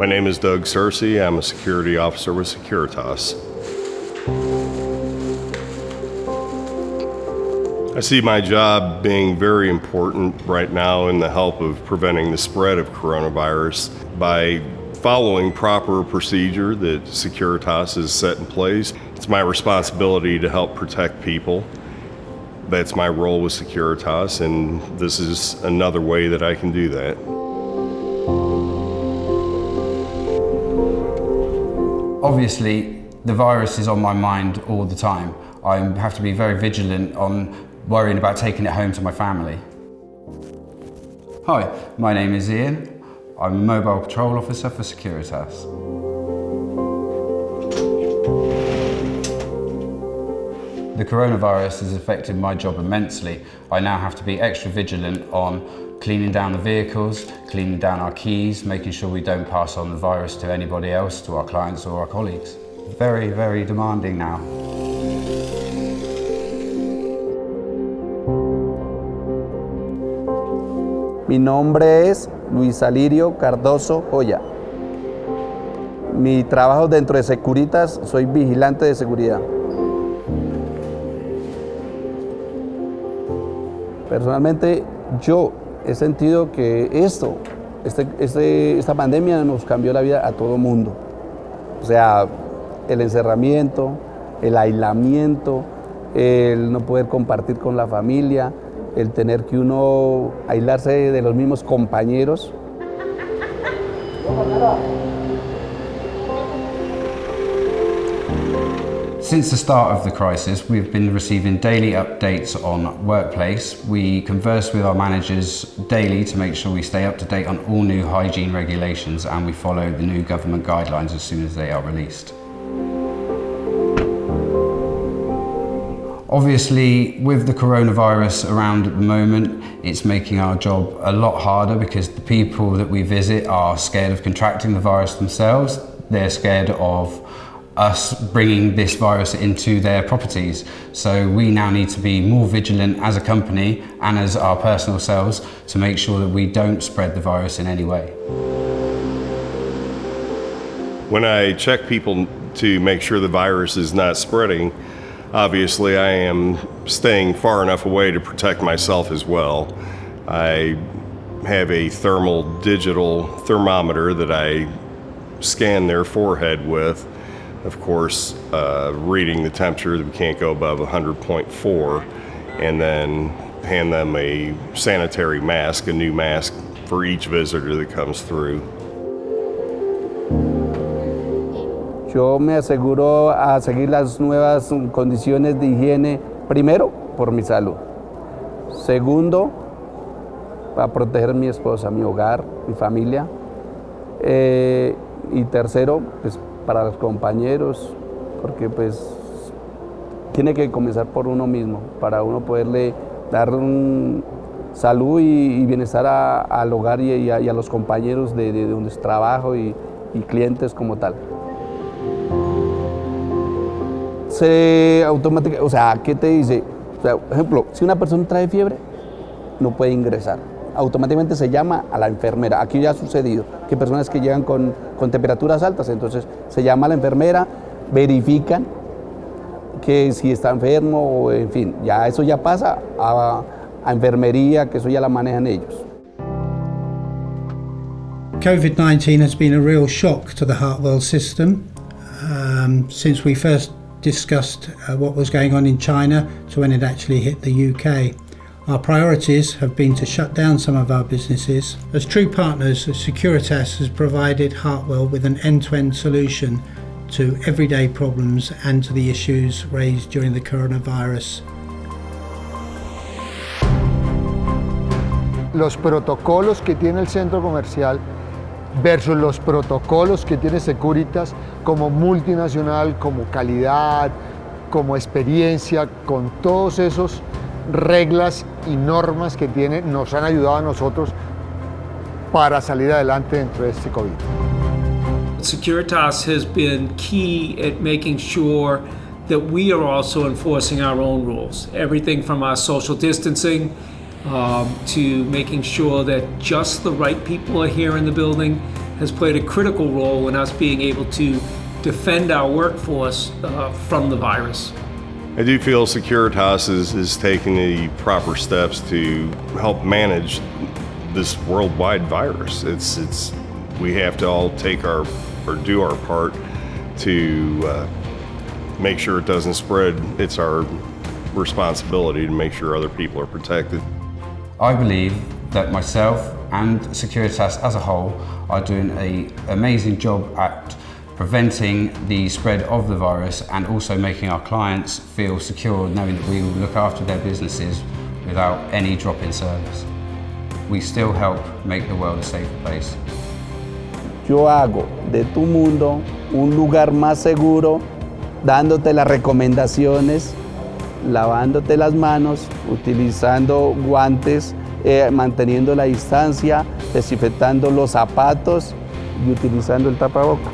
My name is Doug Searcy. I'm a security officer with Securitas. I see my job being very important right now in the help of preventing the spread of coronavirus by following proper procedure that Securitas has set in place. It's my responsibility to help protect people. That's my role with Securitas, and this is another way that I can do that. Obviously, the virus is on my mind all the time. I have to be very vigilant on worrying about taking it home to my family. Hi, my name is Ian. I'm a mobile patrol officer for Securitas. The coronavirus has affected my job immensely. I now have to be extra vigilant on cleaning down the vehicles, cleaning down our keys, making sure we don't pass on the virus to anybody else, to our clients or our colleagues. Very, very demanding now. Mi nombre es Luis Alirio Cardoso Joya. Mi trabajo dentro de Securitas, soy vigilante de seguridad. Personalmente, yo he sentido que esta pandemia nos cambió la vida a todo mundo. O sea, el encerramiento, el aislamiento, el no poder compartir con la familia, el tener que uno aislarse de los mismos compañeros. Since the start of the crisis, we've been receiving daily updates on workplace. We converse with our managers daily to make sure we stay up to date on all new hygiene regulations, and we follow the new government guidelines as soon as they are released. Obviously, with the coronavirus around at the moment, it's making our job a lot harder because the people that we visit are scared of contracting the virus themselves. They're scared of us bringing this virus into their properties. So we now need to be more vigilant as a company and as our personal selves to make sure that we don't spread the virus in any way. When I check people to make sure the virus is not spreading, obviously I am staying far enough away to protect myself as well. I have a digital thermometer that I scan their forehead with. Of course, reading the temperature, that we can't go above 100.4, and then hand them a sanitary mask, a new mask for each visitor that comes through. Yo me aseguro a seguir las nuevas condiciones de higiene, primero, por mi salud. Segundo, para proteger a mi esposa, mi hogar, mi familia. Y tercero, pues, para los compañeros, porque pues tiene que comenzar por uno mismo, para uno poderle dar salud y bienestar al hogar y a los compañeros de donde trabajo y clientes como tal. Automáticamente, o sea, ¿qué te dice? O sea, por ejemplo, si una persona trae fiebre, no puede ingresar. Automáticamente se llama a la enfermera. Aquí ya ha sucedido que personas que llegan con temperaturas altas, entonces se llama a la enfermera, verifican que si está enfermo, o en fin, ya eso ya pasa a enfermería, que eso ya la manejan ellos. COVID-19 has been a real shock to the Hartwell system since we first discussed what was going on in China to when it actually hit the UK. Our priorities have been to shut down some of our businesses. As true partners, Securitas has provided Hartwell with an end-to-end solution to everyday problems and to the issues raised during the coronavirus. Los protocolos que tiene el centro comercial versus los protocolos que tiene Securitas como multinacional, como calidad, como experiencia, con todos esos reglas y normas que tiene, nos han ayudado a nosotros para salir adelante dentro de este COVID. Securitas has been key at making sure that we are also enforcing our own rules. Everything from our social distancing to making sure that just the right people are here in the building has played a critical role in us being able to defend our workforce from the virus. I do feel Securitas is taking the proper steps to help manage this worldwide virus. We have to all do our part to make sure it doesn't spread. It's our responsibility to make sure other people are protected. I believe that myself and Securitas as a whole are doing an amazing job at preventing the spread of the virus and also making our clients feel secure knowing that we will look after their businesses without any drop in service. We still help make the world a safer place. Yo hago de tu mundo un lugar más seguro, dándote las recomendaciones, lavándote las manos, utilizando guantes, manteniendo la distancia, desinfectando los zapatos y utilizando el tapabocas.